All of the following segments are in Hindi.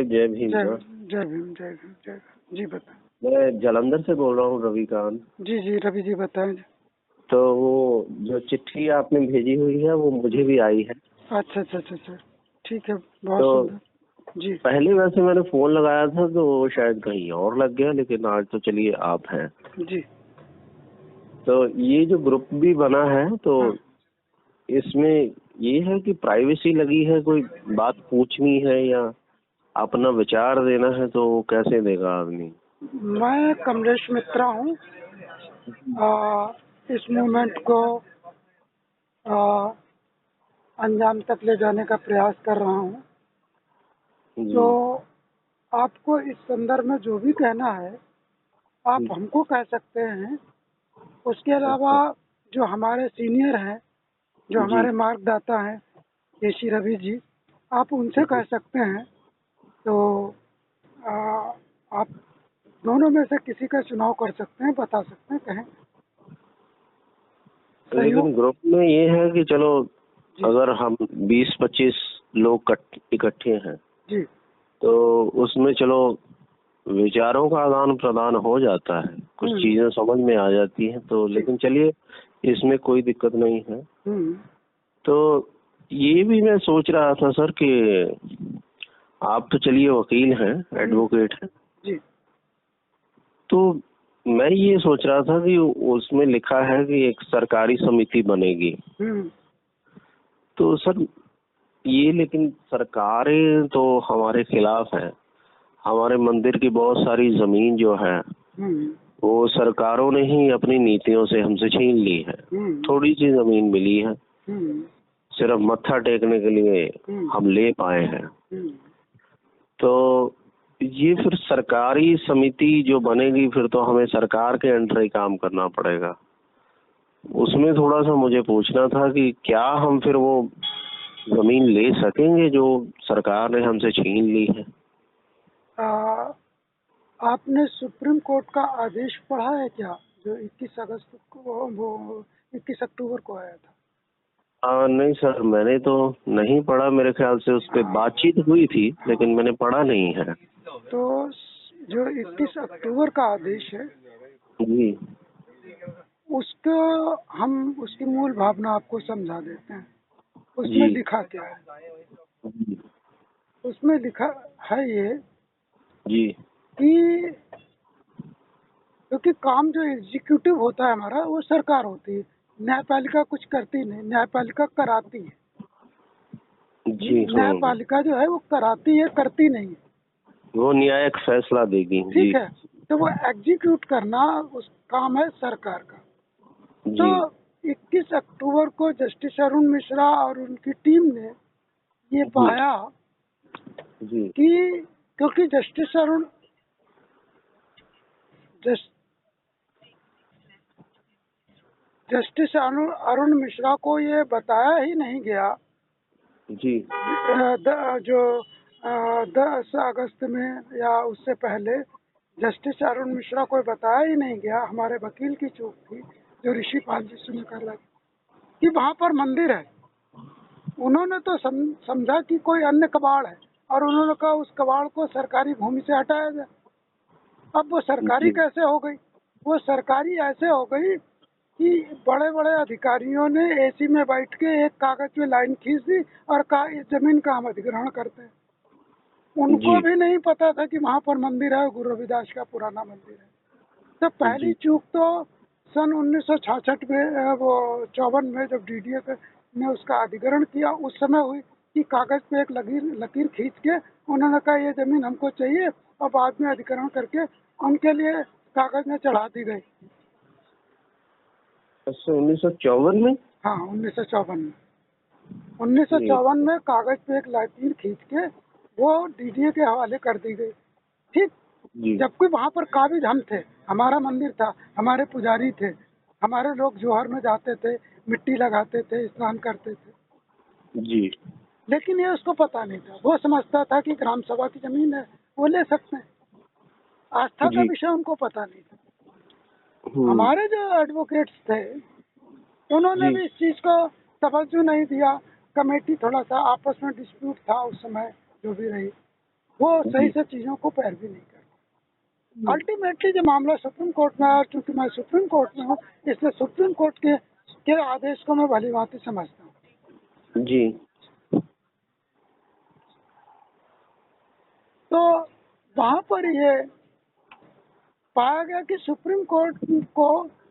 साहिब, जय भीम। जय सर, जय भीम, जय भीम, जय भीम। जी बताएं। मैं जालंधर से बोल रहा हूँ, रविकांत। जी जी रवि जी बताएं। तो वो जो चिट्ठी आपने भेजी हुई है वो मुझे भी आई है। अच्छा अच्छा अच्छा अच्छा, ठीक है, बहुत तो सुंदर। जी पहले वैसे मैंने फोन लगाया था तो वो शायद कहीं और लग गया, लेकिन आज तो चलिए आप हैं। जी। तो ये जो ग्रुप भी बना है तो हाँ, इसमें ये है कि प्राइवेसी लगी है, कोई बात पूछनी है या अपना विचार देना है तो वो कैसे देगा आदमी? मैं कमलेश मित्रा हूँ। इस मूवमेंट को आ, अंजाम तक ले जाने का प्रयास कर रहा हूँ। जी तो आपको इस संदर्भ में जो भी कहना है आप जी। हमको कह सकते हैं। उसके अलावा अच्छा। जो हमारे सीनियर हैं, जो जी हमारे मार्गदाता हैं, केसी रवि जी, आप उनसे कह जी। सकते हैं। तो आ, आप दोनों में से किसी का चुनाव कर सकते हैं, बता सकते हैं, कहें। सहयोग। लेकिन ग्रुप में ये है कि चलो जी अगर हम 20-25 लोग इकट्ठे हैं जी तो उसमें चलो विचारों का आदान प्रदान हो जाता है, कुछ चीजें समझ में आ जाती हैं। तो जी। लेकिन चलिए, इसमें कोई दिक्कत नहीं है। हम्म। तो ये भी मैं सोच रहा था सर कि आप तो चलिए वकील हैं, एडवोकेट हैं। जी तो मैं ये सोच रहा था कि उसमें लिखा है कि एक सरकारी समिति बनेगी। हम्म तो सर ये, लेकिन सरकारें तो हमारे खिलाफ है। हमारे मंदिर की बहुत सारी जमीन जो है हम्म वो सरकारों ने ही अपनी नीतियों से हमसे छीन ली है। हम्म थोड़ी सी जमीन मिली है, हम्म सिर्फ मत्था टेकने के लिए हम्म हम ले पाए हैं। हम्म। तो ये फिर सरकारी समिति जो बनेगी फिर तो हमें सरकार के अंडर ही काम करना पड़ेगा। उसमें थोड़ा सा मुझे पूछना था कि क्या हम फिर वो जमीन ले सकेंगे जो सरकार ने हमसे छीन ली है? आ, आपने सुप्रीम कोर्ट का आदेश पढ़ा है क्या, जो 21 अगस्त को, वो 21 अक्टूबर को आया था? नहीं सर, मैंने तो नहीं पढ़ा। मेरे ख्याल से उस पर बातचीत हुई थी लेकिन मैंने पढ़ा नहीं है। तो जो 21 अक्टूबर का आदेश है, जी उसको हम उसकी मूल भावना आपको समझा देते हैं। उसमें जी लिखा क्या है? जी उसमें लिखा है ये जी कि क्योंकि काम जो एग्जीक्यूटिव होता है हमारा, वो सरकार होती है। न्यायपालिका कुछ करती नहीं, न्यायपालिका कराती है। जी। हाँ, न्यायपालिका जो है वो कराती है, करती नहीं है। वो न्यायिक फैसला देगी। जी ठीक है। तो वो एग्जीक्यूट करना उस काम है सरकार का। तो जी 21 अक्टूबर को जस्टिस अरुण मिश्रा और उनकी टीम ने ये जी पाया जी कि क्योंकि जस, जस्टिस अरुण मिश्रा को ये बताया ही नहीं गया। जी जो 10 अगस्त में या उससे पहले जस्टिस अरुण मिश्रा को बताया ही नहीं गया। हमारे वकील की चूक थी, जो ऋषिपाल जी सुन कर लगी कि वहाँ पर मंदिर है। उन्होंने तो समझा कि कोई अन्य कबाड़ है, और उन्होंने कहा उस कबाड़ को सरकारी भूमि से हटाया जाए। अब वो सरकारी जी कैसे हो गई? वो सरकारी ऐसे हो गई कि बड़े बड़े अधिकारियों ने एसी में बैठ के एक कागज में लाइन खींच दी और कहा इस जमीन का हम अधिग्रहण करते हैं। उनको जी भी नहीं पता था कि वहाँ पर मंदिर है, गुरु रविदास का पुराना मंदिर है। तो पहली जी चूक तो सन 1966 में, वो 54 में जब डीडीए ने उसका अधिग्रहण किया, उस समय हुई कि कागज पे एक लकीर खींच के उन्होंने कहा ये जमीन हमको चाहिए, और बाद में अधिग्रहण करके उनके लिए कागज में चढ़ा दी गई। अच्छा, 1954 में? हाँ, 1954 में। जी 1954 में कागज पे एक लकीर खींच के वो डीडीए के हवाले कर दी गई। ठीक। जी जबकि वहाँ पर काबिज हम थे, हमारा मंदिर था, हमारे पुजारी थे, हमारे लोग जोहर में जाते थे, मिट्टी लगाते थे, स्नान करते थे। जी लेकिन ये उसको पता नहीं था। वो समझता था कि ग्राम सभा की जमीन है, वो ले सकते हैं। आस्था का जी। विषय उनको पता नहीं था। हमारे जो एडवोकेट्स थे, उन्होंने जी भी इस चीज को तवज्जो नहीं दिया। कमेटी थोड़ा सा आपस में डिस्प्यूट था उस समय, जो भी रही। वो सही जी। से चीजों को पैरवी नहीं करते। अल्टीमेटली जो मामला सुप्रीम कोर्ट में आया, क्योंकि मैं सुप्रीम कोर्ट में हूँ, इसलिए सुप्रीम कोर्ट के आदेश को मैं भली भांति समझता हूँ। जी। तो वहाँ पर ये पाया गया कि सुप्रीम कोर्ट को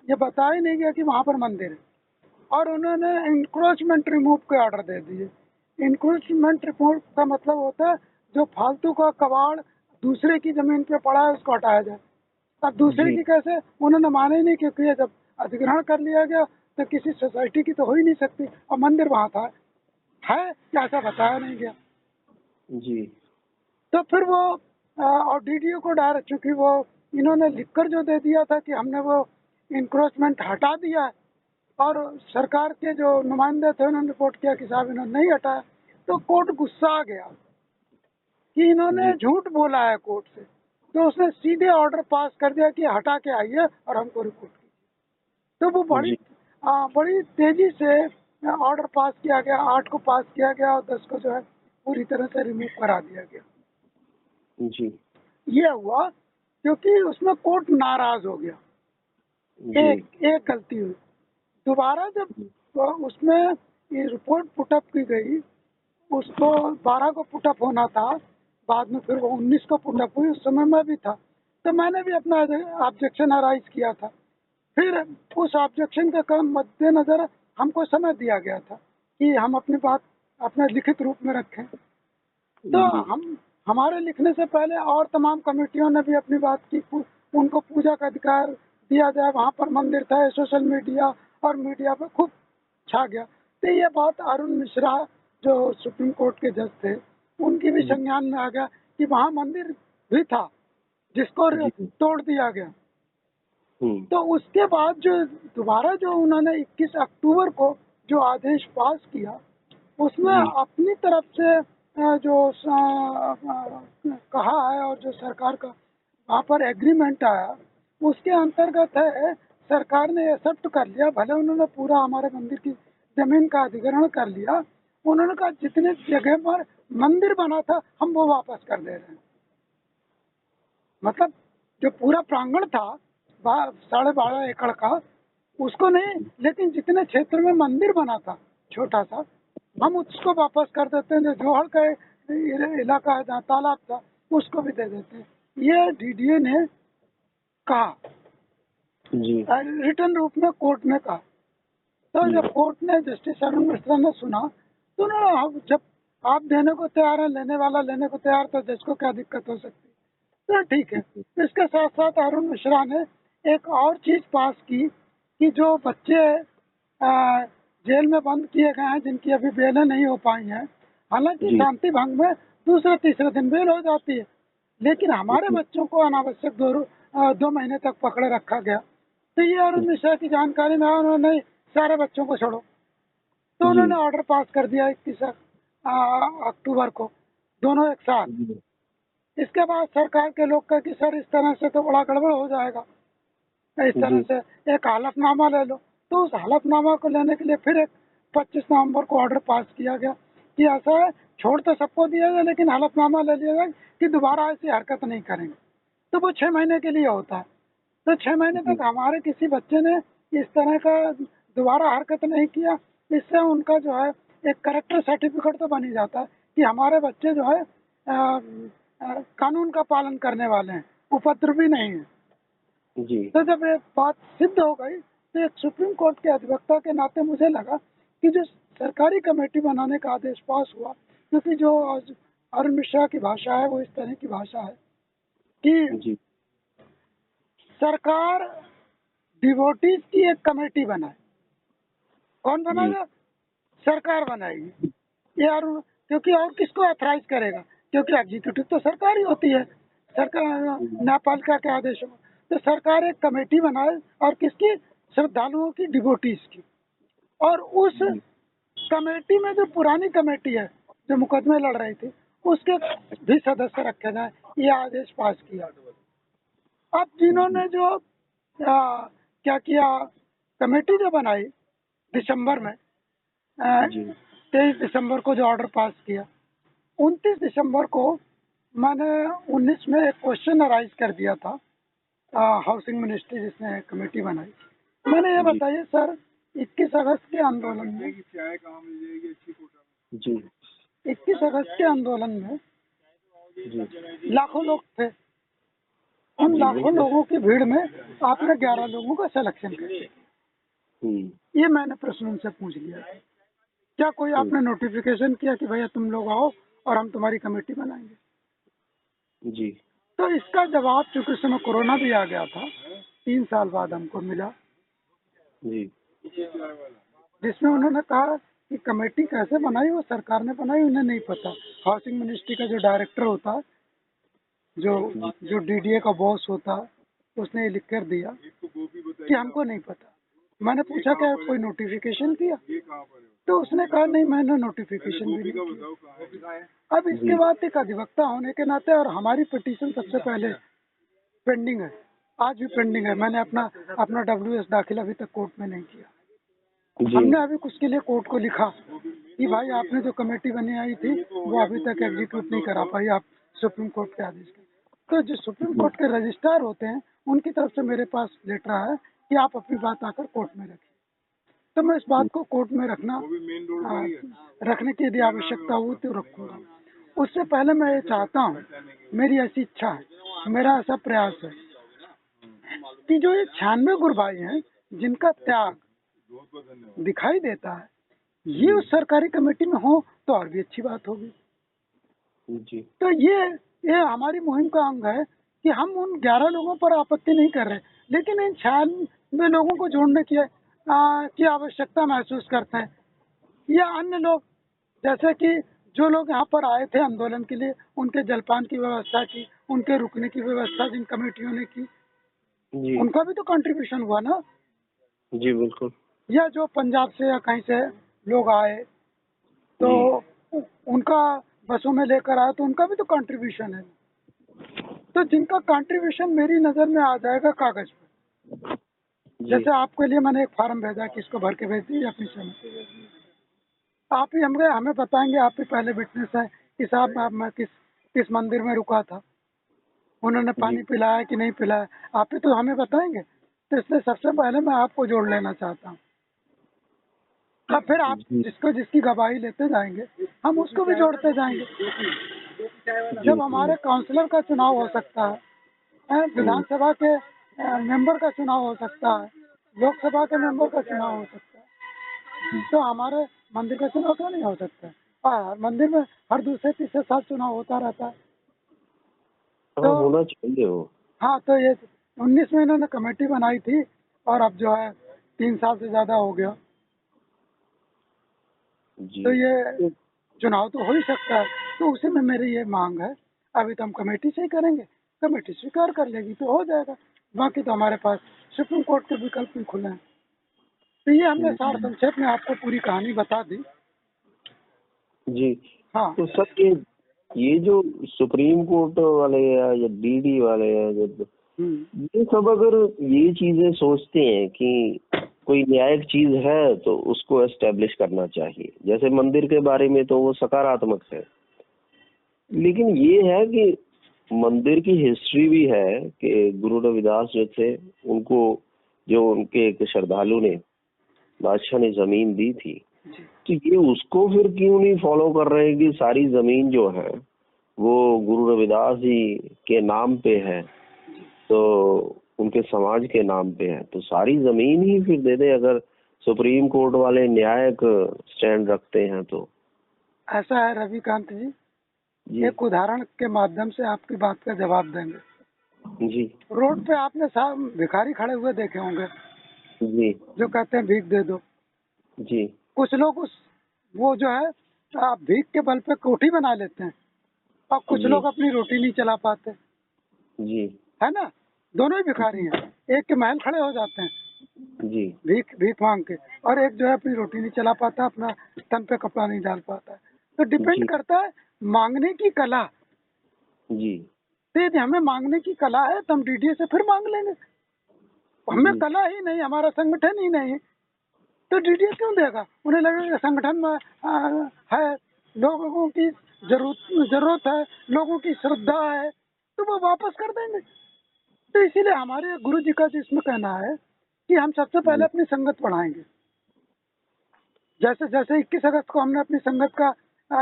ये बताया ही नहीं गया कि वहाँ पर मंदिर है, और उन्होंने इंक्रोचमेंट रिमूव के ऑर्डर दे दिए। इंक्रोचमेंट रिमूव का मतलब होता है जो फालतू का कबाड़ दूसरे की जमीन पे पड़ा है उसको हटाया जाए। अब दूसरे जी। की कैसे, उन्होंने माना ही नहीं, क्योंकि ये जब अधिग्रहण कर लिया गया तो किसी सोसाइटी की तो हो ही नहीं सकती, और मंदिर वहाँ था है क्या, ऐसा बताया नहीं गया। जी। तो फिर वो और डीडीओ को डायरेक्ट, चूंकि वो इन्होंने लिखकर जो दे दिया था कि हमने वो इंक्रोचमेंट हटा दिया है, और सरकार के जो नुमाइंदे थे उन्होंने रिपोर्ट किया कि साहब इन्होंने नहीं हटाया, तो कोर्ट गुस्सा आ गया कि इन्होंने जी। झूठ बोला है कोर्ट से। तो उसने सीधे ऑर्डर पास कर दिया कि हटा के आइए और हमको रिपोर्ट कीजिए। तो वो जी। बड़ी तेजी से ऑर्डर पास किया गया, 8 को पास किया गया और 10 को जो है पूरी तरह से रिमूव करा दिया गया। जी। ये हुआ क्योंकि उसमें कोर्ट नाराज हो गया। जी। एक गलती हुई। दोबारा जब उसमें ये रिपोर्ट पुटअप की गई, उसको 12 को पुटअप होना था, बाद में फिर वो 19 को पुटअप हुई, उस समय मैं भी था, तो मैंने भी अपना ऑब्जेक्शन अराइज किया था। फिर उस ऑब्जेक्शन के मद्देनजर हमको समय दिया गया था कि हम अपनी बात अपने लिखित रूप में रखें। तो जी। हमारे लिखने से पहले और तमाम कमेटियों ने भी अपनी बात की, उनको पूजा का अधिकार दिया जाए, वहाँ पर मंदिर था, सोशल मीडिया और मीडिया पर खूब छा गया। तो ये बात अरुण मिश्रा जो सुप्रीम कोर्ट के जज थे, उनकी भी जी। संज्ञान में आ गया कि वहाँ मंदिर भी था जिसको जी। तोड़ दिया गया। हम्म। तो उसके बाद जो दोबारा जो उन्होंने 21 अक्टूबर को जो आदेश पास किया, उसमें जी। अपनी तरफ से जो कहा है और जो सरकार का वहाँ पर एग्रीमेंट आया, उसके अंतर्गत है सरकार ने एक्सेप्ट कर लिया, भले उन्होंने पूरा हमारे मंदिर की जमीन का अधिग्रहण कर लिया, उन्होंने कहा जितने जगह पर मंदिर बना था हम वो वापस कर दे रहे हैं। मतलब जो पूरा प्रांगण था 12.5 एकड़ का, उसको नहीं, लेकिन जितने क्षेत्र में मंदिर बना था छोटा सा, हम उसको वापस कर देते हैं। जो जोहड़ का इलाका है जहाँ तालाब था, उसको भी दे देते हैं। ये डीडीए ने कहा, जी। रिटर्न रूप में कोर्ट में कहा। तो जब कोर्ट ने, जस्टिस अरुण मिश्रा ने सुना, तो उन्होंने, जब आप देने को तैयार है, लेने वाला लेने को तैयार, तो जज को क्या दिक्कत हो सकती है। तो ठीक है। इसके साथ साथ अरुण मिश्रा ने एक और चीज पास की कि जो बच्चे जेल में बंद किए गए हैं, जिनकी अभी बेलें नहीं हो पाई हैं, हालांकि जी। शांति भंग में दूसरे तीसरे दिन बेल हो जाती है, लेकिन हमारे बच्चों को अनावश्यक 2 महीने तक पकड़े रखा गया। तो ये अरुण मिश्रा की जानकारी में आया, उन्होंने सारे बच्चों को छोड़ो, तो जी। उन्होंने ऑर्डर पास कर दिया 21 अक्टूबर को, दोनों एक साथ। जी। इसके बाद सरकार के लोग कहे कि सर इस तरह से तो बड़ा गड़बड़ हो जाएगा, इस तरह जी। से एक हलफनामा ले लो। तो उस हलफनामा को लेने के लिए फिर एक 25 नवंबर को ऑर्डर पास किया गया कि ऐसा है, छोड़ तो सबको दिया जाए, लेकिन हलफनामा ले लिया जाए कि दोबारा ऐसी हरकत नहीं करेंगे। तो वो 6 महीने के लिए होता है। तो 6 महीने जी। तक हमारे किसी बच्चे ने इस तरह का दोबारा हरकत नहीं किया, इससे उनका जो है एक करेक्टर सर्टिफिकेट तो बन ही जाता है कि हमारे बच्चे जो है कानून का पालन करने वाले हैं, उपद्रवी नहीं है। जी। तो जब ये बात सिद्ध हो गई, तो एक सुप्रीम कोर्ट के अधिवक्ता के नाते मुझे लगा कि जो सरकारी कमेटी बनाने का आदेश पास हुआ, क्योंकि जो अरुण मिश्रा की भाषा है वो इस तरह की भाषा है कि जी। सरकार डिवोटीज की एक कमेटी बनाए। कौन जी। बनाएगा? सरकार बनाएगी। ये और क्योंकि और किसको ऑथराइज करेगा, क्योंकि एग्जीक्यूटिव तो सरकार ही होती है, सरकार न्यायपालिका के आदेशों में। तो सरकार एक कमेटी बनाए, और किसकी? श्रद्धालुओं की, डिवोटीज की। और उस जी। कमेटी में जो पुरानी कमेटी है जो मुकदमे लड़ रही थी, उसके भी सदस्य रखे जाए, ये आदेश पास किया। अब जिन्होंने जो क्या किया, कमेटी जो बनाई दिसंबर में, जी। 23 दिसंबर को जो ऑर्डर पास किया, 29 दिसंबर को मैंने 19 में एक क्वेश्चन अराइज कर दिया था हाउसिंग मिनिस्ट्री जिसने कमेटी बनाई। मैंने ये जी बताइए सर, 21 अगस्त के आंदोलन में जी 21 अगस्त के आंदोलन में जी लाखों लोग थे। उन जी लाखों बिल्कुल। लोगों की भीड़ में आपने 11 लोगों का सिलेक्शन कर दिया। ये मैंने प्रश्न उनसे पूछ लिया। क्या कोई हम्म, आपने नोटिफिकेशन किया कि भैया तुम लोग आओ और हम तुम्हारी कमेटी बनाएंगे? जी तो इसका जवाब, चूंकि उस समय कोरोना भी आ गया था, 3 साल बाद हमको मिला, जी जिसमें उन्होंने कहा कि कमेटी कैसे बनाई वो सरकार ने बनाई, उन्हें नहीं पता। हाउसिंग मिनिस्ट्री का जो डायरेक्टर होता, जो जो डीडीए का बॉस होता, उसने ये लिख कर दिया कि हमको नहीं पता। मैंने पूछा क्या कोई नोटिफिकेशन किया? तो उसने कहा नहीं, मैंने नोटिफिकेशन भी नहीं किया। अब इसके जी बाद एक अधिवक्ता होने के नाते, और हमारी पिटीशन सबसे पहले पेंडिंग है, आज भी पेंडिंग है। मैंने अपना अपना WS दाखिल अभी तक कोर्ट में नहीं किया। जी हमने अभी उसके लिए कोर्ट को लिखा कि भाई आपने जो कमेटी बनी आई थी वो अभी तक एग्जीक्यूट नहीं करा पाई, आप सुप्रीम कोर्ट के आदेश के। तो जो सुप्रीम जी कोर्ट के रजिस्ट्रार होते हैं उनकी तरफ से मेरे पास लेटर है कि आप अपनी बात आकर कोर्ट में रखिए। तो मैं इस बात को कोर्ट में रखने की यदि आवश्यकता हुई तो रखूंगा। उससे पहले मैं ये चाहता हूँ, मेरी ऐसी इच्छा है, मेरा ऐसा प्रयास है कि जो ये 96 गुरबाई हैं जिनका त्याग दिखाई देता है, ये उस सरकारी कमेटी में हो तो और भी अच्छी बात होगी। जी तो ये हमारी मुहिम का अंग है कि हम उन 11 लोगों पर आपत्ति नहीं कर रहे, लेकिन इन 96 लोगों को जोड़ने की आवश्यकता महसूस करते हैं। या अन्य लोग, जैसे कि जो लोग यहाँ पर आए थे आंदोलन के लिए, उनके जलपान की व्यवस्था की, उनके रुकने की व्यवस्था जिन कमेटियों ने की, जी उनका भी तो कंट्रीब्यूशन हुआ ना। जी बिल्कुल। या जो पंजाब से या कहीं से लोग आए तो जी उनका बसों में लेकर आए तो उनका भी तो कंट्रीब्यूशन है। तो जिनका कंट्रीब्यूशन मेरी नज़र में आ जाएगा कागज पर, जी जैसे आपके लिए मैंने एक फार्म भेजा कि इसको भर के भेज दीजिए, अपनी सहमति भेज दीजिए। आप ही हमें बताएंगे, आप ही पहले विटनेस है कि साहब मैं किस मंदिर में रुका था, उन्होंने जी पानी पिलाया कि नहीं पिलाया, आप ही तो हमें बताएंगे। तो इसलिए सबसे पहले मैं आपको जोड़ लेना चाहता हूँ। अब फिर आप जी जिसको जिसकी गवाही लेते जाएंगे हम उसको भी जोड़ते जाएंगे। जी जब हमारे काउंसलर का चुनाव हो सकता है, विधानसभा के मेंबर का चुनाव हो सकता है, लोकसभा के मेंबर का चुनाव हो सकता है, तो हमारे मंदिर का चुनाव क्यों नहीं हो सकता है? मंदिर में हर दूसरे तीसरे साल चुनाव होता रहता है। हाँ, तो होना चाहिए वो। हाँ, तो ये 19 में इन्होंने कमेटी बनाई थी और अब जो है 3 साल से ज्यादा हो गया। जी तो ये चुनाव तो हो ही सकता है। तो उसी में मेरी ये मांग है, अभी तो हम कमेटी से ही करेंगे, कमेटी स्वीकार कर लेगी तो हो जाएगा, बाकी तो हमारे पास सुप्रीम कोर्ट के विकल्प भी खुले हैं। तो ये हमने सार संक्षेप में आपको पूरी कहानी बता दी। जी। हाँ, तो सर ये जो सुप्रीम कोर्ट वाले या DD वाले हैं, जो ये सब अगर ये चीजें सोचते हैं कि कोई न्यायिक चीज है तो उसको एस्टेब्लिश करना चाहिए, जैसे मंदिर के बारे में तो वो सकारात्मक है, लेकिन ये है कि मंदिर की हिस्ट्री भी है कि गुरु रविदास जो थे उनको, जो उनके एक श्रद्धालु ने, बादशाह ने जमीन दी थी, तो ये उसको फिर क्यों नहीं फॉलो कर रहे हैं कि सारी जमीन जो है वो गुरु रविदास जी के नाम पे है, तो उनके समाज के नाम पे है, तो सारी जमीन ही फिर दे दे अगर सुप्रीम कोर्ट वाले न्यायिक स्टैंड रखते हैं तो। ऐसा है रविकांत जी, जी एक उदाहरण के माध्यम से आपकी बात का जवाब देंगे। जी रोड पे आपने साहब भिखारी खड़े हुए देखे होंगे जी जो कहते हैं भीख दे दो। जी कुछ लोग वो जो है भीख के बल पे कोठी बना लेते हैं और कुछ जी लोग अपनी रोटी नहीं चला पाते, जी है ना। दोनों ही भिखारी हैं, एक के महल खड़े हो जाते हैं जी भीख भीख मांग के, और एक जो है अपनी रोटी नहीं चला पाता, अपना तन पे कपड़ा नहीं डाल पाता है। तो डिपेंड जी करता है मांगने की कला। जी तो यदि हमें मांगने की कला है तो हम DDA से फिर मांग लेंगे। हमें जी कला ही नहीं, हमारा संगठन ही नहीं, तो DDA क्यों देगा? उन्हें लगेगा संगठन में है, लोगों की जरूरत है, लोगों की श्रद्धा है, तो वो वापस कर देंगे। तो इसीलिए हमारे गुरु जी का जिसमें कहना है कि हम सबसे पहले अपनी संगत बढ़ाएंगे। जैसे जैसे 21 अगस्त को हमने अपनी संगत का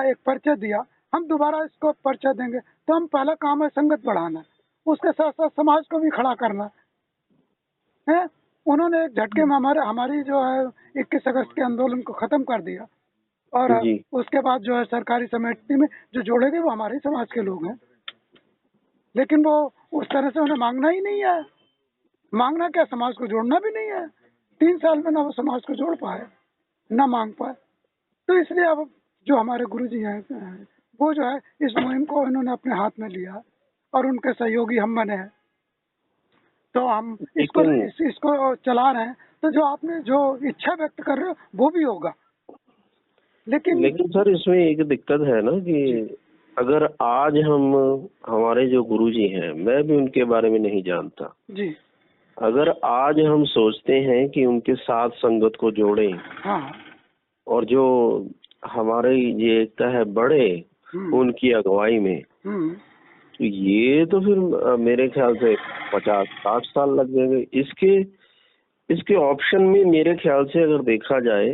एक परिचय दिया, हम दोबारा इसको परिचय देंगे। तो हम पहला काम है संगत बढ़ाना, उसके साथ साथ समाज को भी खड़ा करना है। उन्होंने एक झटके में हमारी जो है 21 अगस्त के आंदोलन को खत्म कर दिया, और उसके बाद जो है सरकारी समिति में जो जोड़े गए वो हमारे समाज के लोग हैं। लेकिन वो उस तरह से उन्हें मांगना ही नहीं है। मांगना क्या, समाज को जोड़ना भी नहीं है। 3 साल में ना वो समाज को जोड़ पाए, ना मांग पाए। तो इसलिए अब जो हमारे गुरुजी हैं वो जो है इस मुहिम को इन्होंने अपने हाथ में लिया और उनके सहयोगी हम बने हैं। तो हम इसको चला रहे हैं। तो जो आपने जो इच्छा व्यक्त कर रहे हो वो भी होगा। लेकिन सर इसमें एक दिक्कत है ना कि अगर आज हमारे जो गुरुजी हैं, मैं भी उनके बारे में नहीं जानता जी, अगर आज हम सोचते हैं कि उनके साथ संगत को जोड़ें, हाँ, और जो हमारे ये एकता है बढ़े उनकी अगुवाई में, तो ये तो फिर मेरे ख्याल से 50-60 साल लग जाएंगे। इसके ऑप्शन में मेरे ख्याल से अगर देखा जाए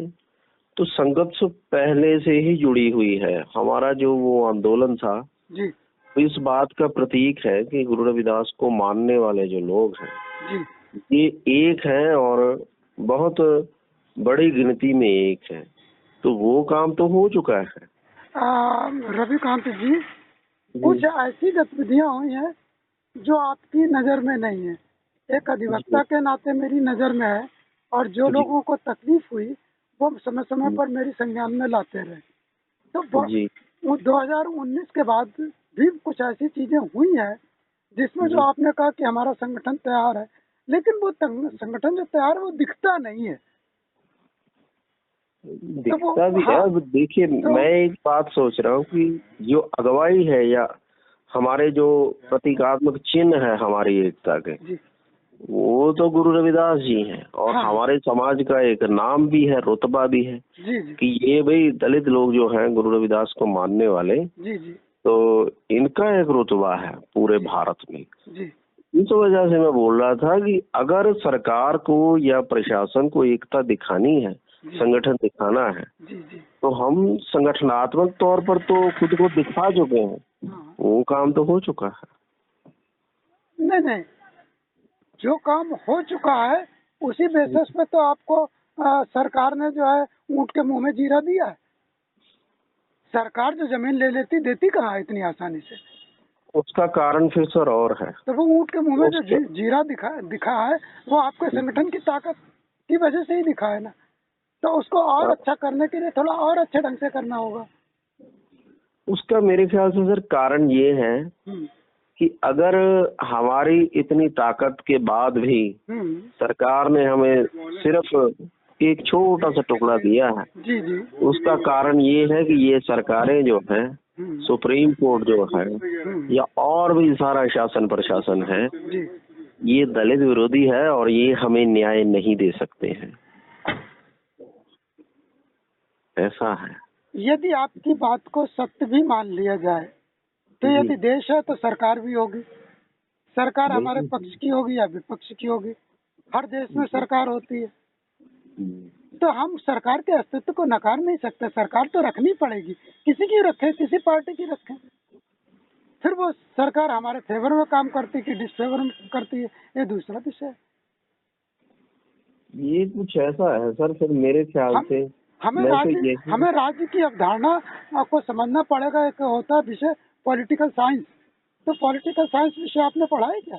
तो संगत से पहले से ही जुड़ी हुई है। हमारा जो वो आंदोलन था जी, तो इस बात का प्रतीक है कि गुरु रविदास को मानने वाले जो लोग हैं जी, ये एक हैं और बहुत बड़ी गिनती में एक है। तो वो काम तो हो चुका है। रविकांत जी, कुछ ऐसी गतिविधियां हुई हैं जो आपकी नजर में नहीं है। एक अधिवक्ता के नाते मेरी नजर में है, और जो लोगों को तकलीफ हुई वो समय समय पर मेरी संज्ञान में लाते रहे। तो 2019 के बाद भी कुछ ऐसी चीजें हुई हैं जिसमें जो आपने कहा कि हमारा संगठन तैयार है, लेकिन वो संगठन जो तैयार है वो दिखता नहीं है। दिखता भी है। अब देखिए, मैं एक बात सोच रहा हूँ कि जो अगुवाई है या हमारे जो प्रतीकात्मक चिन्ह है हमारी एकता के, वो तो गुरु रविदास जी हैं और हमारे समाज का एक नाम भी है, रुतबा भी है कि ये भाई दलित लोग जो हैं गुरु रविदास को मानने वाले, तो इनका एक रुतबा है पूरे भारत में। इस वजह से मैं बोल रहा था कि अगर सरकार को या प्रशासन को एकता दिखानी है, संगठन दिखाना है, तो हम संगठनात्मक तौर पर तो खुद को दिखा चुके हैं। वो काम तो हो चुका है। नहीं, जो काम हो चुका है उसी बेसिस पे तो आपको सरकार ने जो है ऊंट के मुंह में जीरा दिया है। सरकार जो जमीन ले लेती देती कहाँ है इतनी आसानी से। उसका कारण फिर सर और है। तो वो ऊंट के मुंह में जो जीरा दिखा है वो आपके संगठन की ताकत की वजह से ही दिखा है ना। तो उसको और अच्छा करने के लिए थोड़ा और अच्छे ढंग से करना होगा। उसका मेरे ख्याल से सर कारण ये है कि अगर हमारी इतनी ताकत के बाद भी सरकार ने हमें सिर्फ एक छोटा सा टुकड़ा दिया है, उसका कारण ये है कि ये सरकारें जो है, सुप्रीम कोर्ट जो है या और भी सारा शासन प्रशासन है, ये दलित विरोधी है और ये हमें न्याय नहीं दे सकते हैं। ऐसा है। यदि आपकी बात को सत्य भी मान लिया जाए तो यदि देश है तो सरकार भी होगी। सरकार हमारे पक्ष की होगी या विपक्ष की होगी। हर देश में सरकार होती है। तो हम सरकार के अस्तित्व को नकार नहीं सकते। सरकार तो रखनी पड़ेगी, किसी की रखे, किसी पार्टी की रखे। फिर वो सरकार हमारे फेवर में काम करती है कि डिसफेवर में करती है, ये दूसरा विषय। ये कुछ ऐसा है सर, फिर मेरे ख्याल से हमें राज्य की अवधारणा को समझना पड़ेगा। एक होता है विषय पॉलिटिकल साइंस। तो पॉलिटिकल साइंस विषय आपने पढ़ा है क्या?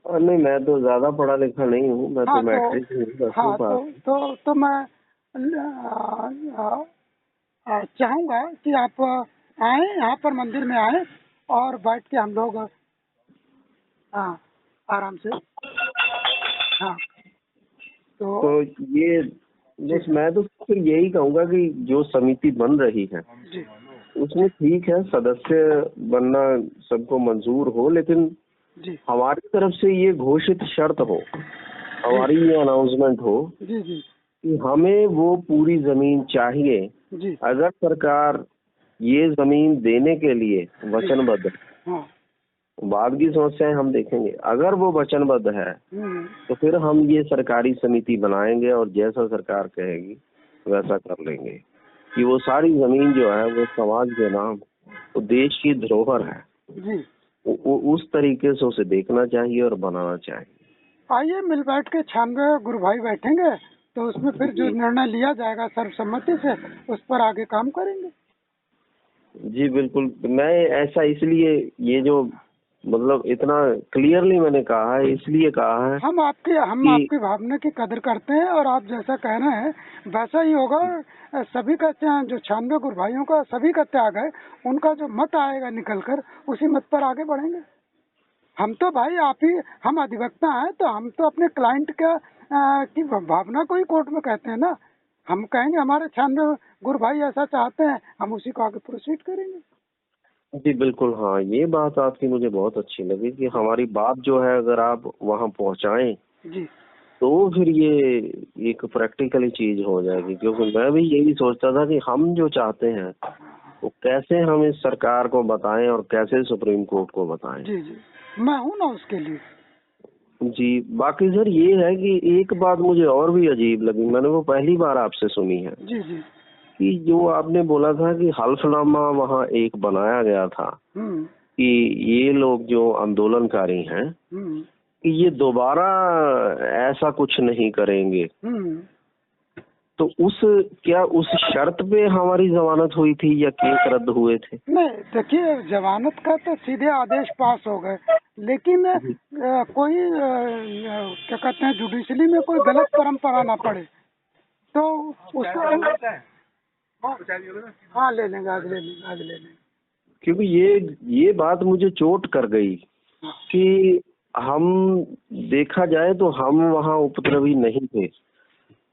नहीं, मैं तो ज्यादा पढ़ा लिखा नहीं हूँ। मैं तो मैट्रिक तो मैं चाहूंगा कि आप आए यहाँ पर मंदिर में आए और बैठ के हम लोग आराम से तो ये बस मैं तो फिर यही कहूँगा कि जो समिति बन रही है उसमें ठीक है, सदस्य बनना सबको मंजूर हो, लेकिन हमारी तरफ से ये घोषित शर्त हो, हमारी ये अनाउंसमेंट हो कि हमें वो पूरी जमीन चाहिए। अगर सरकार ये जमीन देने के लिए वचनबद्ध, हाँ। बाद की समस्याएं हम देखेंगे। अगर वो वचनबद्ध है तो फिर हम ये सरकारी समिति बनाएंगे और जैसा सरकार कहेगी वैसा कर लेंगे कि वो सारी जमीन जो है वो समाज के नाम, वो देश की धरोहर है जी। उस तरीके से उसे देखना चाहिए और बनाना चाहिए। आइए मिल बैठ के 96 गुरु भाई बैठेंगे तो उसमें फिर जो निर्णय लिया जाएगा सर्वसम्मति से उस पर आगे काम करेंगे। जी बिल्कुल। मैं ऐसा इसलिए ये जो मतलब इतना क्लियरली मैंने कहा है, इसलिए कहा है हम आपकी भावना की कदर करते हैं और आप जैसा कह रहे हैं वैसा ही होगा। सभी का जो 96 गुरु भाइयों का सभी का त्याग है, उनका जो मत आएगा निकल कर उसी मत पर आगे बढ़ेंगे। हम तो भाई हम अधिवक्ता हैं तो हम तो अपने क्लाइंट की भावना को ही कोर्ट में कहते हैं ना। हम कहेंगे हमारे 96 गुरु भाई ऐसा चाहते हैं, हम उसी को आगे प्रोसीड करेंगे। जी बिल्कुल। हाँ, ये बात आपकी मुझे बहुत अच्छी लगी कि हमारी बात जो है अगर आप वहाँ पहुँचाएं जी तो फिर ये एक प्रैक्टिकली चीज हो जाएगी। क्योंकि मैं भी यही सोचता था कि हम जो चाहते हैं वो कैसे हम इस सरकार को बताएं और कैसे सुप्रीम कोर्ट को बताएं। जी जी, मैं हूँ ना उसके लिए। जी, बाकी सर ये है कि एक बात मुझे और भी अजीब लगी, मैंने वो पहली बार आपसे सुनी है जी जी। कि जो आपने बोला था कि हल्फनामा वहाँ एक बनाया गया था कि ये लोग जो आंदोलनकारी हैं कि ये दोबारा ऐसा कुछ नहीं करेंगे। तो क्या उस शर्त पे हमारी जमानत हुई थी या केस रद्द हुए थे? नहीं, देखिए जमानत का तो सीधे आदेश पास हो गए, लेकिन कोई क्या कहते हैं जुडिशरी में कोई गलत परंपरा ना पड़े तो उसको हाँ ले लेंगे, आज ले लेंगे। क्योंकि ये बात मुझे चोट कर गई कि हम देखा जाए तो हम वहाँ उपद्रवी नहीं थे।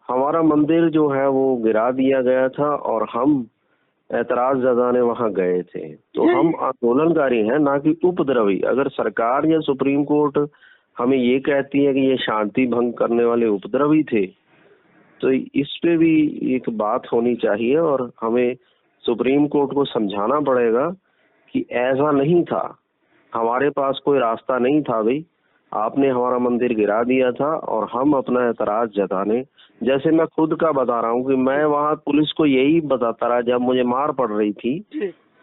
हमारा मंदिर जो है वो गिरा दिया गया था और हम ऐतराज जताने वहाँ गए थे। तो हम आंदोलनकारी हैं, ना कि उपद्रवी। अगर सरकार या सुप्रीम कोर्ट हमें ये कहती है कि ये शांति भंग करने वाले उपद्रवी थे तो इस पे भी एक बात होनी चाहिए और हमें सुप्रीम कोर्ट को समझाना पड़ेगा कि ऐसा नहीं था, हमारे पास कोई रास्ता नहीं था भाई, आपने हमारा मंदिर गिरा दिया था और हम अपना ऐतराज जताने, जैसे मैं खुद का बता रहा हूँ कि मैं वहाँ पुलिस को यही बताता रहा जब मुझे मार पड़ रही थी,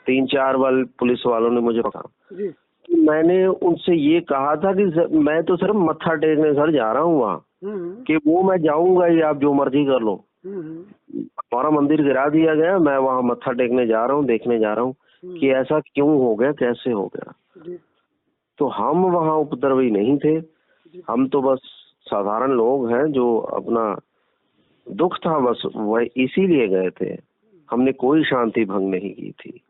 3-4 बार पुलिस वालों ने मुझे पकड़ा, तो मैंने उनसे ये कहा था कि मैं तो सिर्फ मत्था टेकने सर जा रहा हूँ वहाँ, कि वो मैं जाऊंगा ही, आप जो मर्जी कर लो, हमारा मंदिर गिरा दिया गया, मैं वहाँ मत्था टेकने जा रहा हूँ, देखने जा रहा हूँ कि ऐसा क्यों हो गया, कैसे हो गया। तो हम वहाँ उपद्रवी नहीं थे, हम तो बस साधारण लोग हैं जो अपना दुख था बस वह इसीलिए गए थे, हमने कोई शांति भंग नहीं की थी।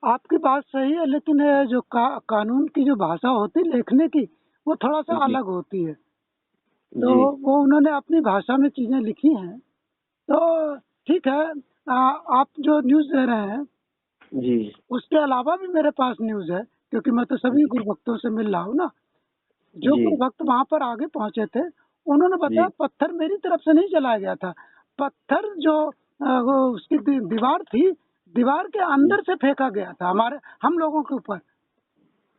आपकी बात सही है, लेकिन जो कानून की जो भाषा होती है लिखने की वो थोड़ा सा अलग होती है, तो वो उन्होंने अपनी भाषा में चीजें लिखी हैं। तो ठीक है, आप जो न्यूज दे रहे हैं जी, उसके अलावा भी मेरे पास न्यूज है, क्योंकि मैं तो सभी गुरुभक्तों से मिल रहा हूँ ना। जो गुरुभक्त वहाँ पर आगे पहुँचे थे उन्होंने बताया पत्थर मेरी तरफ से नहीं चलाया गया था, पत्थर जो वो उसकी दीवार थी, दीवार के अंदर से फेंका गया था हम लोगों के ऊपर।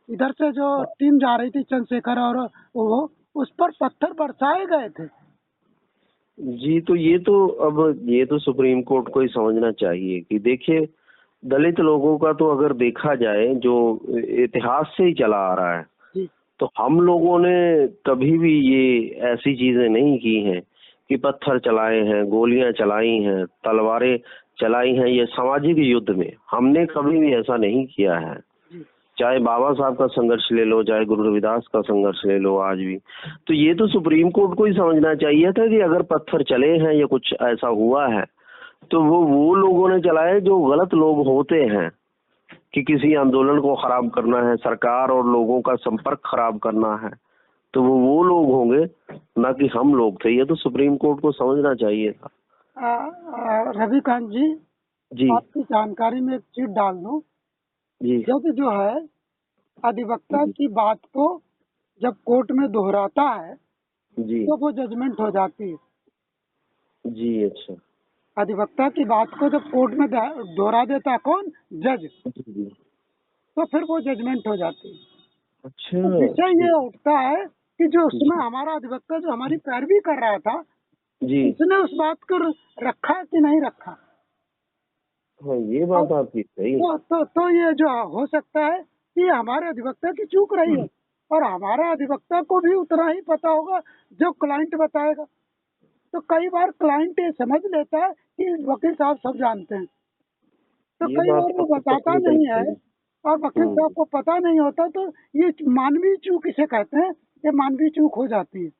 इधर से जो टीम जा रही थी चंद्रशेखर और वो, उस पर पत्थर बरसाए गए थे। जी, तो ये तो सुप्रीम कोर्ट को ही समझना चाहिए कि देखिए दलित लोगों का तो अगर देखा जाए जो इतिहास से ही चला आ रहा है, तो हम लोगों ने कभी भी ये ऐसी चीजें नहीं की हैं कि पत्थर चलाए हैं, गोलियां चलाई हैं, तलवारें चलाई हैं, ये सामाजिक युद्ध में हमने कभी भी ऐसा नहीं किया है। चाहे बाबा साहब का संघर्ष ले लो, चाहे गुरु रविदास का संघर्ष ले लो, आज भी तो ये तो सुप्रीम कोर्ट को ही समझना चाहिए था कि अगर पत्थर चले हैं या कुछ ऐसा हुआ है तो वो लोगों ने चलाए जो गलत लोग होते हैं कि किसी आंदोलन को खराब करना है, सरकार और लोगों का संपर्क खराब करना है, तो वो लोग होंगे, ना कि हम लोग थे। ये तो सुप्रीम कोर्ट को समझना चाहिए था। रविकांत जी, आपकी जानकारी में एक चीज डाल दूं जी, जब जो है अधिवक्ता की बात को जब कोर्ट में दोहराता है जी, तो वो जजमेंट हो जाती है जी। अच्छा, अधिवक्ता की बात को जब कोर्ट में दोहरा देता है कौन, जज, जी। तो फिर वो जजमेंट हो जाती है। अच्छा। तो विषय ये उठता है कि जो उसमें हमारा अधिवक्ता जो हमारी पैरवी कर रहा था, जी। उसने उस बात को रखा कि नहीं रखा। हाँ, ये बात आपकी सही है। तो ये जो हो सकता है कि हमारे अधिवक्ता की चूक रही है, और हमारा अधिवक्ता को भी उतना ही पता होगा जो क्लाइंट बताएगा। तो कई बार क्लाइंट ये समझ लेता है कि वकील साहब सब जानते हैं, तो ये कई बात बार वो आपकी बताता तकरीबन नहीं है, सही है। और वकील साहब को पता नहीं होता, तो ये मानवीय चूक इसे कहते हैं, ये मानवीय चूक हो जाती है।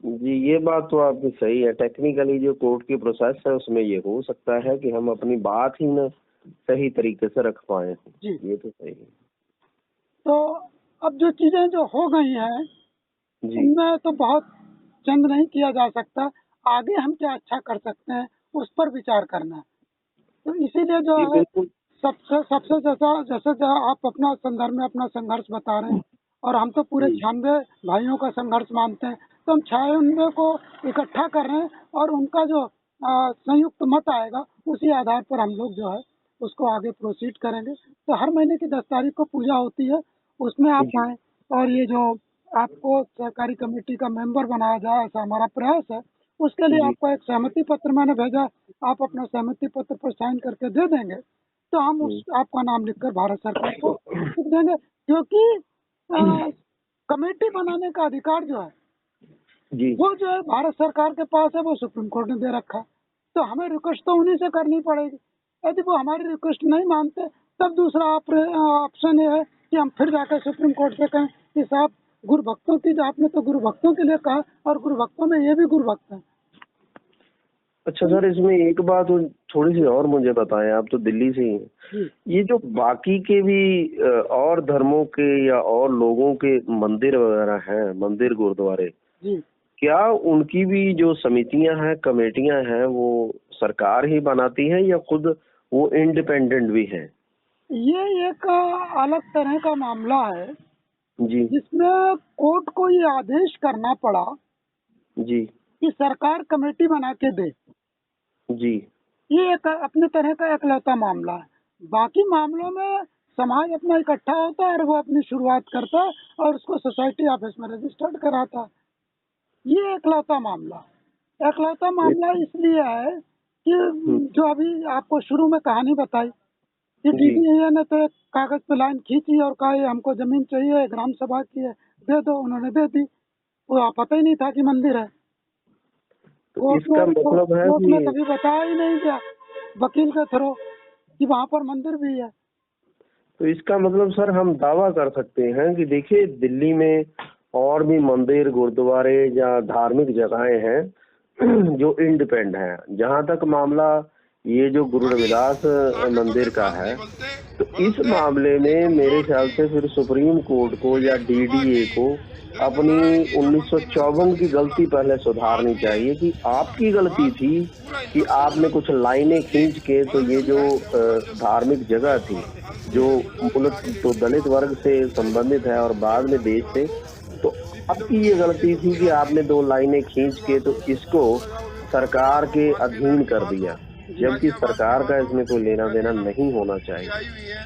जी, ये बात तो आपकी सही है। टेक्निकली जो कोर्ट की प्रोसेस है उसमें ये हो सकता है कि हम अपनी बात ही ना सही तरीके से रख पाए। जी। ये तो सही है। तो अब जो चीजें जो हो गई हैं, जी। उनमें तो बहुत चंद नहीं किया जा सकता। आगे हम क्या अच्छा कर सकते हैं, उस पर विचार करना है। तो इसीलिए जो जी, है, बिल्कुल। सबसे सबसे जैसे जो आप अपना संदर्भ में अपना संघर्ष बता रहे हैं, और हम तो पूरे 96 भाइयों का संघर्ष मानते हैं, तो हम 96 को इकट्ठा कर रहे हैं, और उनका जो संयुक्त मत आएगा, उसी आधार पर हम लोग जो है उसको आगे प्रोसीड करेंगे। तो हर महीने की 10 तारीख को पूजा होती है, उसमें आप जी। आए, और ये जो आपको सहकारी कमेटी का मेंबर बनाया जाए, ऐसा हमारा प्रयास है। उसके लिए जी। आपको एक सहमति पत्र मैंने भेजा, आप अपना सहमति पत्र पर साइन करके दे देंगे, तो हम उस आपका नाम लिखकर भारत सरकार को लिख देंगे। क्योंकि कमेटी बनाने का अधिकार जो है, जी। वो जो है भारत सरकार के पास है, वो सुप्रीम कोर्ट ने दे रखा है। तो हमें रिक्वेस्ट तो उन्हीं से करनी पड़ेगी। यदि वो हमारी रिक्वेस्ट नहीं मानते, तब दूसरा ऑप्शन ये है कि हम फिर जाकर सुप्रीम कोर्ट से कहें कि साहब, गुरु भक्तों की, जो आपने तो गुरु भक्तों के लिए कहा, और गुरु भक्तों में ये भी गुरु भक्त है। अच्छा सर, इसमें एक बात थोड़ी सी और मुझे बताएं, आप तो दिल्ली से ही हैं। ये जो बाकी के भी और धर्मों के या और लोगों के मंदिर वगैरह हैं, मंदिर गुरुद्वारे, जी। क्या उनकी भी जो समितियां हैं, कमेटियां हैं, वो सरकार ही बनाती है या खुद वो इंडिपेंडेंट भी हैं? ये एक अलग तरह का मामला है, जी। जिसमें कोर्ट को ये आदेश करना पड़ा जी। कि सरकार कमेटी बना के दे। जी। ये एक अपने तरह का इकलौता मामला है। बाकी मामलों में समाज अपना इकट्ठा होता है, और वो अपनी शुरुआत करता है, और उसको सोसाइटी ऑफिस में रजिस्टर्ड कराता है। ये इकलौता मामला इसलिए है कि जो अभी आपको शुरू में कहानी बताई कि जी। डीडीए ने तो एक कागज पे लाइन खींची और कहा ये हमको जमीन चाहिए, ग्राम सभा की है, दे दो, उन्होंने दे दी। वो पता ही नहीं था कि मंदिर है। तो इसका मतलब है कोर्ट कि में कभी बताया ही नहीं गया वकील के थ्रू कि वहाँ पर मंदिर भी है। तो इसका मतलब सर हम दावा कर सकते हैं कि देखिए, दिल्ली में और भी मंदिर, गुरुद्वारे या धार्मिक जगहें हैं जो इंडिपेंडेंट हैं। जहां तक मामला ये जो गुरु रविदास मंदिर का है, तो इस मामले में मेरे ख्याल से फिर सुप्रीम कोर्ट को या डीडीए को अपनी 1954 की गलती पहले सुधारनी चाहिए कि आपकी गलती थी कि आपने कुछ लाइनें खींच के, तो ये जो धार्मिक जगह थी जो मूलतः तो दलित वर्ग से संबंधित है और बाद में देश से, तो आपकी ये गलती थी कि आपने 2 लाइनें खींच के तो इसको सरकार के अधीन कर दिया, जबकि सरकार का इसमें कोई लेना देना नहीं होना चाहिए।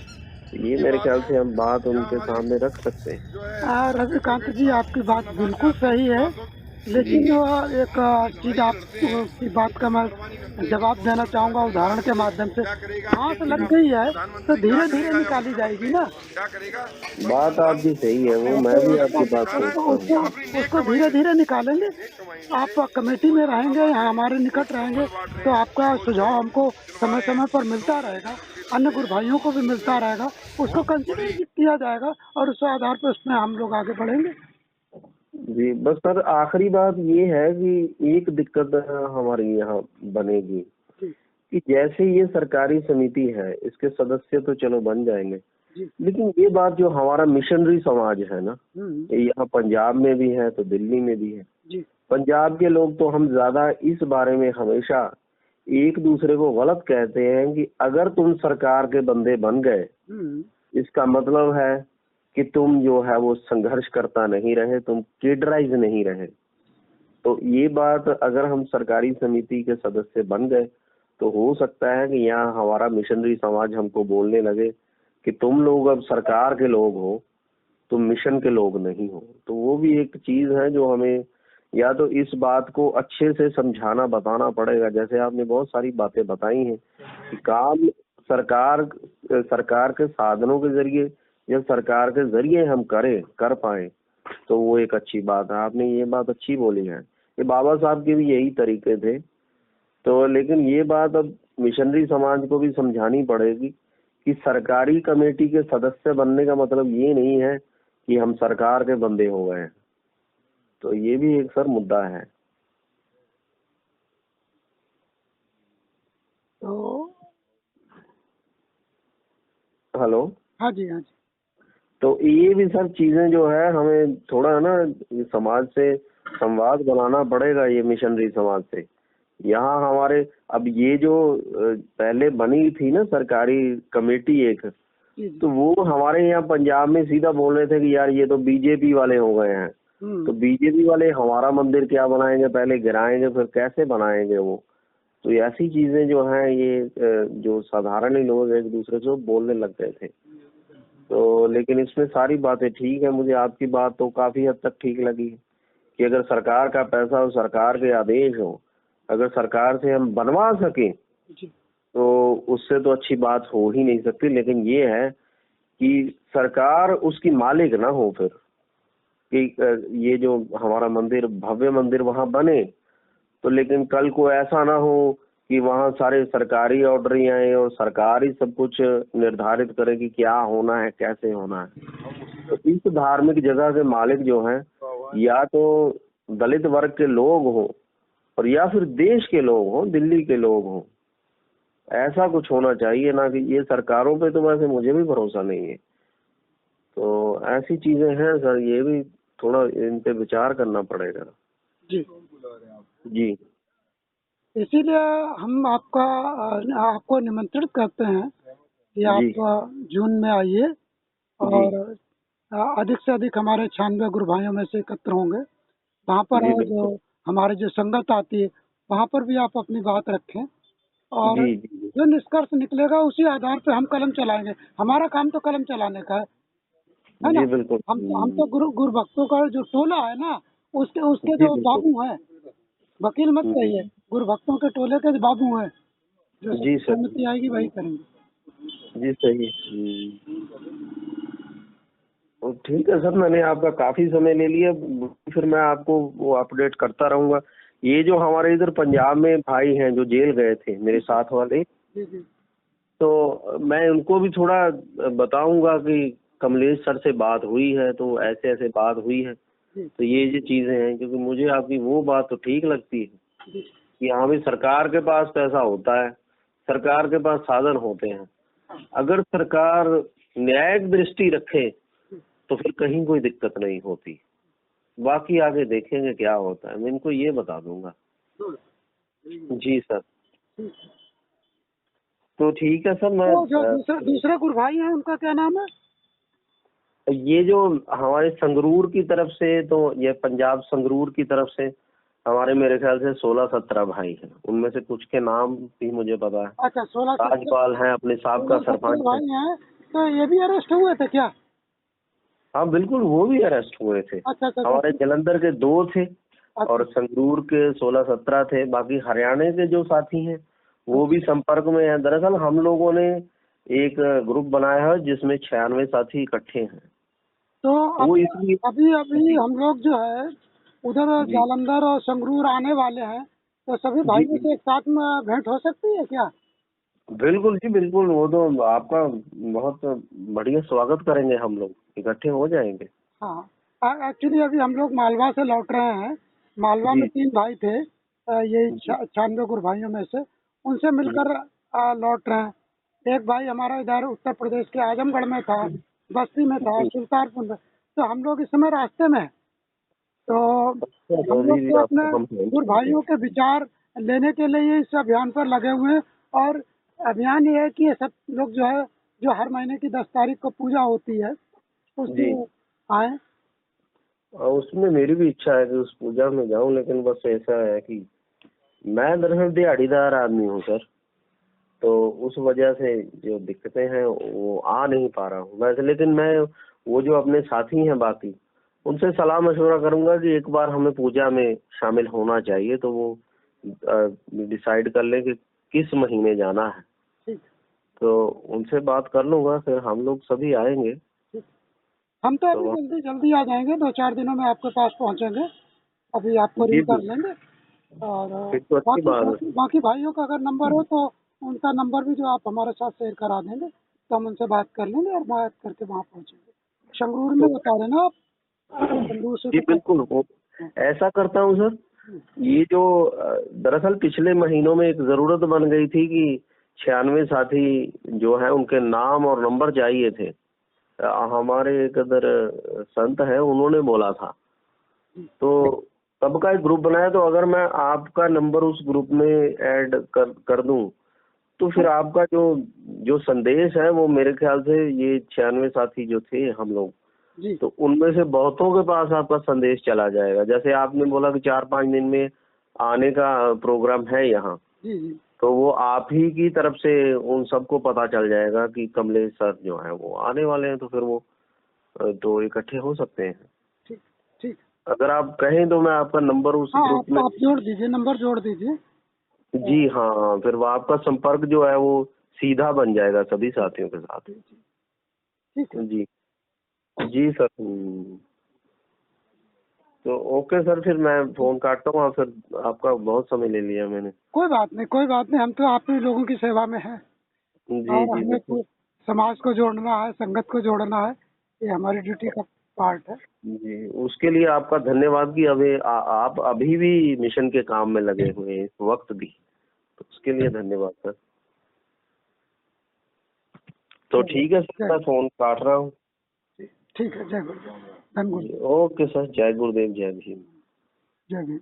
ये मेरे ख्याल से हम बात उनके सामने रख सकते हैं। रविकांत जी, आपकी बात बिल्कुल सही है, लेकिन एक चीज आपकी बात का मैं जवाब देना चाहूंगा उदाहरण के माध्यम से। सांस लग गई है तो धीरे धीरे निकाली जाएगी ना। बात आपकी सही है, वो मैं भी आपकी बात सोचता हूँ। उसको धीरे धीरे निकालेंगे। आप कमेटी में रहेंगे, यहाँ हमारे निकट रहेंगे, तो आपका सुझाव हमको समय समय पर मिलता रहेगा, अन्य गुरु भाइयों को भी मिलता रहेगा, उसको कंसिडर किया जाएगा, और उस आधार पर उसमें हम लोग आगे बढ़ेंगे। जी, बस सर आखिरी बात ये है कि एक दिक्कत हमारी यहाँ बनेगी कि जैसे ये सरकारी समिति है, इसके सदस्य तो चलो बन जाएंगे, लेकिन ये बात जो हमारा मिशनरी समाज है ना, यहाँ पंजाब में भी है तो दिल्ली में भी है। पंजाब के लोग तो हम ज्यादा इस बारे में हमेशा एक दूसरे को गलत कहते हैं कि अगर तुम सरकार के बंदे बन गए, इसका मतलब है कि तुम जो है वो संघर्ष करता नहीं रहे, तुम केडराइज नहीं रहे। तो ये बात अगर हम सरकारी समिति के सदस्य बन गए तो हो सकता है कि यहाँ हमारा मिशनरी समाज हमको बोलने लगे कि तुम लोग अब सरकार के लोग हो, तुम मिशन के लोग नहीं हो। तो वो भी एक चीज है जो हमें या तो इस बात को अच्छे से समझाना बताना पड़ेगा। जैसे आपने बहुत सारी बातें बताई हैं कि काम सरकार के साधनों के जरिए या सरकार के जरिए हम कर पाए तो वो एक अच्छी बात है। आपने ये बात अच्छी बोली है। ये बाबा साहब के भी यही तरीके थे। तो लेकिन ये बात अब मिशनरी समाज को भी समझानी पड़ेगी कि सरकारी कमेटी के सदस्य बनने का मतलब ये नहीं है कि हम सरकार के बंदे हो गए हैं। तो ये भी एक सर मुद्दा है। तो हेलो। हाँ जी, हाँ जी। तो ये भी सब चीजें जो है हमें थोड़ा ना समाज से संवाद बनाना पड़ेगा, ये मिशनरी समाज से। यहाँ हमारे अब ये जो पहले बनी थी ना सरकारी कमेटी एक, जी जी। तो वो हमारे यहाँ पंजाब में सीधा बोल रहे थे कि यार ये तो बीजेपी वाले हो गए हैं। तो बीजेपी वाले हमारा मंदिर क्या बनाएंगे, पहले गिराएंगे फिर कैसे बनाएंगे वो। तो ऐसी चीजें जो हैं ये जो साधारण ही लोग एक दूसरे से बोलने लग गए थे। तो लेकिन इसमें सारी बातें ठीक है। मुझे आपकी बात तो काफी हद तक ठीक लगी कि अगर सरकार का पैसा और सरकार के आदेश हो, अगर सरकार से हम बनवा सकें जी। तो उससे तो अच्छी बात हो ही नहीं सकती। लेकिन ये है कि सरकार उसकी मालिक ना हो फिर कि ये जो हमारा मंदिर भव्य मंदिर वहां बने, तो लेकिन कल को ऐसा ना हो कि वहां सारे सरकारी ऑर्डर ही आए और सरकार ही सब कुछ निर्धारित करे कि क्या होना है कैसे होना है। तो इस धार्मिक जगह के मालिक जो हैं या तो दलित वर्ग के लोग हों और या फिर देश के लोग हों, दिल्ली के लोग हों। ऐसा कुछ होना चाहिए ना कि ये सरकारों पे तो वैसे मुझे भी भरोसा नहीं है। तो ऐसी चीजें हैं सर, ये भी थोड़ा इन पे विचार करना पड़ेगा। जी। जी इसीलिए हम आपको निमंत्रित करते हैं कि जी आप जून में आइए जी और अधिक से अधिक हमारे 96 गुरु भाइयों में से एकत्र होंगे। वहाँ पर जी जो बिल्कुल। हमारी जो संगत आती है वहाँ पर भी आप अपनी बात रखें और जी जी जो निष्कर्ष निकलेगा उसी आधार पे हम कलम चलाएंगे। हमारा काम तो कलम चलाने का है ना। जी बिल्कुल। हम तो गुरु भक्तों का जो टोला है ना, उसके उसके जी जो बिल्कुल। बाबू हैं, वकील मत कहिए, हम्म, गुरु भक्तों के टोले के जो बाबू हैं, जो जी सर। सहमति आएगी वही करेंगे। जी सही। तो ठीक है सर, मैंने आपका काफी समय ले लिया। फिर मैं आपको वो अपडेट करता रहूंगा। ये जो हमारे इधर पंजाब में भाई हैं जो जेल गए थे मेरे साथ वाले, जी जी। तो मैं उनको भी थोड़ा बताऊंगा कि कमलेश सर से बात हुई है, तो ऐसे ऐसे बात हुई है। जी तो ये चीजें हैं, क्योंकि मुझे आपकी वो बात तो ठीक लगती है जी। कि हाँ भी सरकार के पास पैसा होता है, सरकार के पास साधन होते हैं। अगर सरकार न्यायिक दृष्टि रखे तो फिर कहीं कोई दिक्कत नहीं होती। बाकी आगे देखेंगे क्या होता है, मैं इनको ये बता दूंगा। जी सर। तो ठीक है सर, मैं तो जो दूसरे गुरु भाई हैं उनका क्या नाम है? ये जो हमारे संगरूर की तरफ से, तो ये पंजाब संगरूर की तरफ से हमारे मेरे ख्याल से 16-17 भाई हैं। उनमें से कुछ के नाम भी मुझे पता है। अच्छा, 16 राजपाल हैं, अपने साहब का सरपंच है। भाई हैं। तो ये भी अरेस्ट हुए थे क्या? हाँ बिल्कुल, वो भी अरेस्ट हुए थे। अच्छा अच्छा हमारे अच्छा। जलंधर के 2 थे और अच्छा संगरूर के 16-17 थे। बाकी हरियाणा के जो साथी हैं वो भी संपर्क में हैं। दरअसल हम लोगों ने एक ग्रुप बनाया है जिसमें 96 साथी इकट्ठे हैं। तो वो अभी इसलिए अभी अभी जी हम लोग जो है उधर जी जालंधर और संगरूर आने वाले हैं, तो सभी जी भाइयों जी से एक साथ में भेंट हो सकती है क्या? बिल्कुल जी बिल्कुल। वो तो आपका बहुत बढ़िया स्वागत करेंगे, हम लोग इकट्ठे हो जाएंगे। हाँ, एक्चुअली अभी हम लोग मालवा से लौट रहे हैं। मालवा में जी 3 भाई थे, यही जी 96 गुरु भाइयों में से, उनसे जी मिलकर लौट रहे हैं। एक भाई हमारा इधर उत्तर प्रदेश के आजमगढ़ में था, बस्ती में था, जी। सुल्तानपुर में। तो हम लोग इस समय रास्ते में हैं। तो अच्छा, तो हम अभी लोग भी तो अपने आपको हम फोन गुरु करते हैं। भाइयों के विचार लेने के लिए इस अभियान पर लगे हुए हैं। और अभियान ये है कि ये सब लोग जो है, जो हर महीने की 10 तारीख को पूजा होती है, जी उसमें आए। और उसमें मेरी भी इच्छा है कि उस पूजा में जाऊं, लेकिन बस ऐसा है कि मैं दरअसल दिहाड़ीदार आदमी हूँ सर, तो उस वजह से जो दिक्कतें हैं वो आ नहीं पा रहा हूँ वैसे। लेकिन मैं वो जो अपने साथी हैं बाकी, उनसे सलाह मशवरा करूंगा कि एक बार हमें पूजा में शामिल होना चाहिए, तो वो डिसाइड कर लें कि किस महीने जाना है। ठीक तो उनसे बात कर लूंगा, फिर हम लोग सभी आएंगे। ठीक। हम तो अभी तो जल्दी जल्दी आ जाएंगे, 2-4 दिनों में आपके पास पहुंचेंगे। अभी आपको जी रिंग कर बिल्कुल, लेंगे। और फिर तो अच्छी बाकी बात बाकी है। बाकी भाइयों का अगर नंबर हो तो उनका नंबर भी जो आप हमारे साथ शेयर करा देंगे, तो हम उनसे बात कर लेंगे और बात करके वहाँ पहुँचेंगे। शंगरूर में तो बता देना आप, संगरूर से जी तो बिल्कुल, वो ऐसा करता हूँ सर। ये जो दरअसल पिछले महीनों में एक जरूरत बन गई थी कि 96 साथी जो है उनके नाम और नंबर चाहिए थे। हमारे एक इधर संत है, उन्होंने बोला था, तो तब का एक ग्रुप बनाया। तो अगर मैं आपका नंबर उस ग्रुप में ऐड कर दूं, तो फिर आपका जो जो संदेश है वो मेरे ख्याल से ये 96 साथी जो थे हम लोग, जी तो उनमें से बहुतों के पास आपका संदेश चला जाएगा। जैसे आपने बोला कि 4-5 दिन में आने का प्रोग्राम है यहाँ, जी जी। तो वो आप ही की तरफ से उन सबको पता चल जाएगा कि कमलेश सर जो है वो आने वाले हैं, तो फिर वो तो इकट्ठे हो सकते हैं। ठीक ठीक। अगर आप कहें तो मैं आपका नंबर उस हाँ, ग्रुप में। आप जोड़ दीजिए, नंबर जोड़ दीजिए। जी हाँ, फिर वो आपका संपर्क जो है वो सीधा बन जाएगा सभी साथियों के साथ। जी जी। ठीक है। जी जी सर। तो ओके सर, फिर मैं फोन काटता हूँ। फिर आपका बहुत समय ले लिया मैंने। कोई बात नहीं, कोई बात नहीं, हम तो आप ही लोगों की सेवा में हैं। जी और जी हमें बिल्कुल। तो समाज को जोड़ना है, संगत को जोड़ना है, ये हमारी ड्यूटी का पार्ट है। जी, उसके लिए आपका धन्यवाद कि अभी आप अभी भी मिशन के काम में लगे हुए हैं इस वक्त भी, तो उसके लिए धन्यवाद सर। तो ठीक है सर, मैं फोन काट रहा हूँ। ठीक है, जय गुरु, धन गुरु, जी ओके सर, जय गुरुदेव, जय भीम। जय भीम।